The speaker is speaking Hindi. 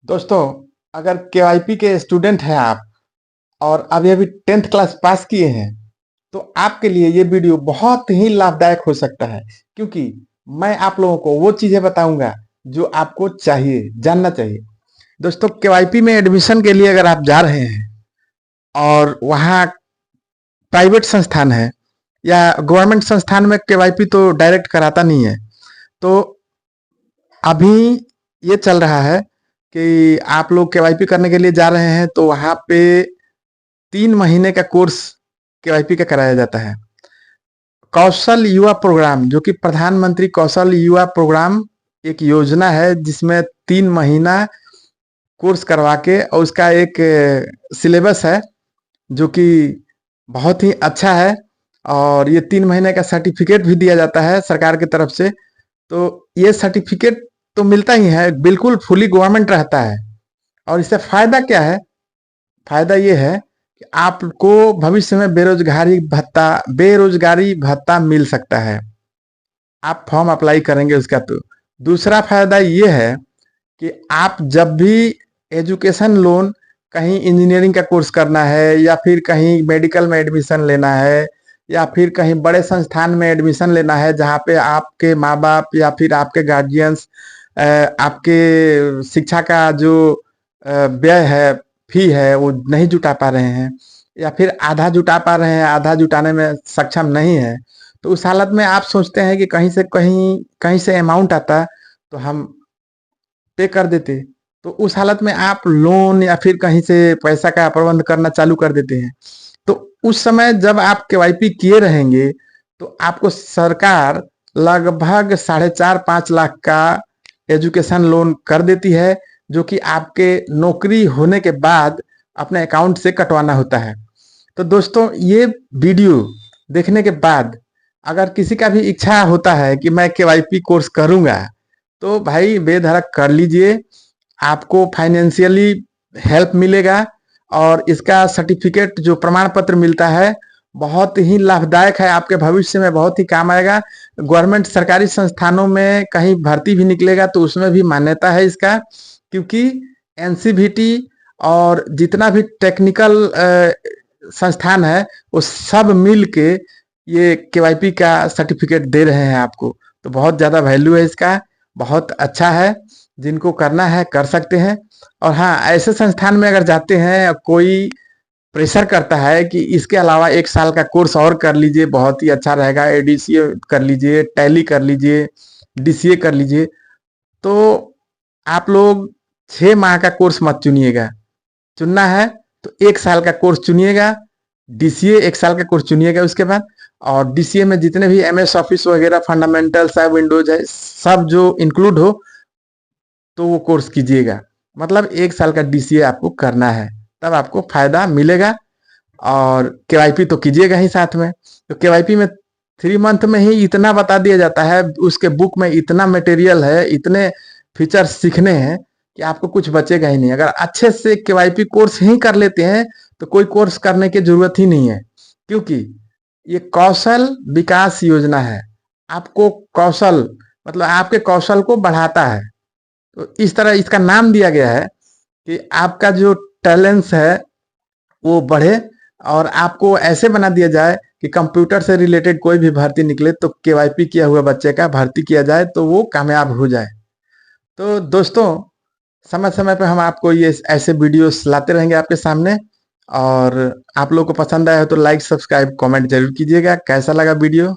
दोस्तों, अगर केवाईपी के स्टूडेंट हैं आप और अभी अभी 10th क्लास पास किए हैं, तो आपके लिए ये वीडियो बहुत ही लाभदायक हो सकता है। क्योंकि मैं आप लोगों को वो चीजें बताऊंगा जो आपको चाहिए, जानना चाहिए। दोस्तों, केवाईपी में एडमिशन के लिए अगर आप जा रहे हैं और वहाँ प्राइवेट संस्थान है या गवर्नमेंट संस्थान में केवाईपी तो डायरेक्ट कराता नहीं है, तो अभी ये चल रहा है कि आप लोग केवाईपी करने के लिए जा रहे हैं, तो वहाँ पे 3 महीने का कोर्स केवाईपी का कराया जाता है। कौशल युवा प्रोग्राम, जो कि प्रधानमंत्री कौशल युवा प्रोग्राम एक योजना है, जिसमें 3 महीना कोर्स करवा के और उसका एक सिलेबस है जो कि बहुत ही अच्छा है। और ये 3 महीने का सर्टिफिकेट भी दिया जाता है सरकार की तरफ से। तो ये सर्टिफिकेट तो मिलता ही है, बिल्कुल फुली गवर्नमेंट रहता है। और इससे फायदा क्या है? फायदा ये है कि आपको भविष्य में बेरोजगारी भत्ता मिल सकता है। आप फॉर्म अप्लाई करेंगे उसका। तो दूसरा फायदा ये है कि आप जब भी एजुकेशन लोन, कहीं इंजीनियरिंग का कोर्स करना है या फिर कहीं मेडिकल में एडमिशन लेना है या फिर कहीं बड़े संस्थान में एडमिशन लेना है जहाँ पे आपके माँ बाप या फिर आपके गार्जियंस आपके शिक्षा का जो व्यय है, फी है, वो नहीं जुटा पा रहे हैं या फिर आधा जुटा पा रहे हैं, आधा जुटाने में सक्षम नहीं है, तो उस हालत में आप सोचते हैं कि कहीं से अमाउंट आता तो हम पे कर देते। तो उस हालत में आप लोन या फिर कहीं से पैसा का प्रबंध करना चालू कर देते हैं। तो उस समय जब आप केवाईपी किए रहेंगे तो आपको सरकार लगभग 4.5-5 लाख का एजुकेशन लोन कर देती है, जो कि आपके नौकरी होने के बाद अपने अकाउंट से कटवाना होता है। तो दोस्तों, ये वीडियो देखने के बाद अगर किसी का भी इच्छा होता है कि मैं केवाईपी कोर्स करूंगा, तो भाई बेधड़क कर लीजिए। आपको फाइनेंशियली हेल्प मिलेगा और इसका सर्टिफिकेट जो प्रमाण पत्र मिलता है बहुत ही लाभदायक है, आपके भविष्य में बहुत ही काम आएगा। गवर्नमेंट सरकारी संस्थानों में कहीं भर्ती भी निकलेगा तो उसमें भी मान्यता है इसका, क्योंकि एनसीवीटी और जितना भी टेक्निकल संस्थान है वो सब मिल के ये केवाईपी का सर्टिफिकेट दे रहे हैं आपको। तो बहुत ज़्यादा वैल्यू है इसका, बहुत अच्छा है। जिनको करना है कर सकते हैं। और हाँ, ऐसे संस्थान में अगर जाते हैं, कोई प्रेशर करता है कि इसके अलावा 1 साल का कोर्स और कर लीजिए, बहुत ही अच्छा रहेगा, एडीसीए कर लीजिए, टैली कर लीजिए, डीसीए कर लीजिए, तो आप लोग 6 माह का कोर्स मत चुनिएगा। चुनना है तो 1 साल का कोर्स चुनिएगा। डीसीए 1 साल का कोर्स चुनिएगा उसके बाद। और डीसीए में जितने भी एमएस ऑफिस वगैरह फंडामेंटल्स है, विंडोज है, सब जो इंक्लूड हो तो वो कोर्स कीजिएगा। मतलब 1 साल का डीसीए आपको करना है, तब आपको फायदा मिलेगा। और केवाईपी तो कीजिएगा ही साथ में। तो केवाईपी में 3 मंथ में ही इतना बता दिया जाता है, उसके बुक में इतना मटेरियल है, इतने फीचर्स सीखने हैं कि आपको कुछ बचेगा ही नहीं। अगर अच्छे से केवाईपी कोर्स ही कर लेते हैं तो कोई कोर्स करने की जरूरत ही नहीं है, क्योंकि ये कौशल विकास योजना है। आपको कौशल, मतलब आपके कौशल को बढ़ाता है। तो इस तरह इसका नाम दिया गया है कि आपका जो टैलेंट्स है वो बढ़े और आपको ऐसे बना दिया जाए कि कंप्यूटर से रिलेटेड कोई भी भर्ती निकले तो केवाईपी किया हुआ बच्चे का भर्ती किया जाए तो वो कामयाब हो जाए। तो दोस्तों, समय समय पे हम आपको ये ऐसे वीडियोस लाते रहेंगे आपके सामने। और आप लोग को पसंद आया हो तो लाइक, सब्सक्राइब, कमेंट जरूर कीजिएगा। कैसा लगा वीडियो?